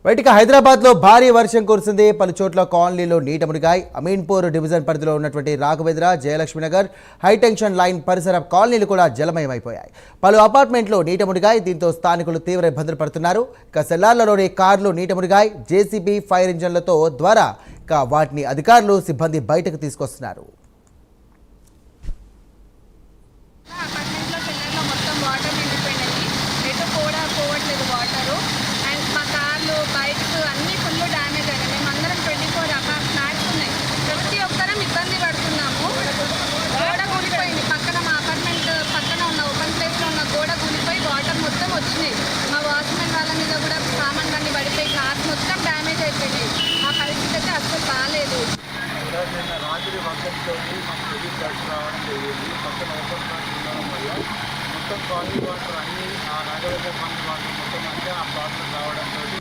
బయటికి హైదరాబాద్లో భారీ వర్షం కురిసింది. పలు చోట్ల కాలనీలో నీట మునిగాయి. అమీన్పూర్ డివిజన్ పరిధిలో ఉన్నటువంటి రాఘవేంద్ర, జయలక్ష్మి నగర్, హైటెన్షన్ లైన్ పరిసర కాలనీలు కూడా జలమయమైపోయాయి. పలు అపార్ట్మెంట్లు నీట మునిగాయి. దీంతో స్థానికులు తీవ్ర ఇబ్బందులు పడుతున్నారు. ఇక సెల్లార్లలోని కార్లు నీట మునిగాయి. జేసీబీ, ఫైర్ ఇంజన్లతో ద్వారా వాటిని అధికారులు, సిబ్బంది బయటకు తీసుకొస్తున్నారు. మా వాచ్మెన్ వాళ్ళ మీద కూడా సామాన్ బండి పడిపోయి క్లాస్ మొత్తం డ్యామేజ్ అయిపోయినాయి. ఆ పరిస్థితి అయితే అస్సలు బాగాలేదు. రాత్రి వర్షంతో మాకు హెవీ ఫ్లడ్స్ రావడం జరిగింది. పక్కన ఓపెన్ ప్లాంట్ ఉండడం వల్ల మొత్తం కాలనీ వాటర్ అన్నీ ఆ రాఘవేంద్ర ఫండ్ వాటర్ మొత్తం అంటే ఆ ప్లాట్లు రావడంతో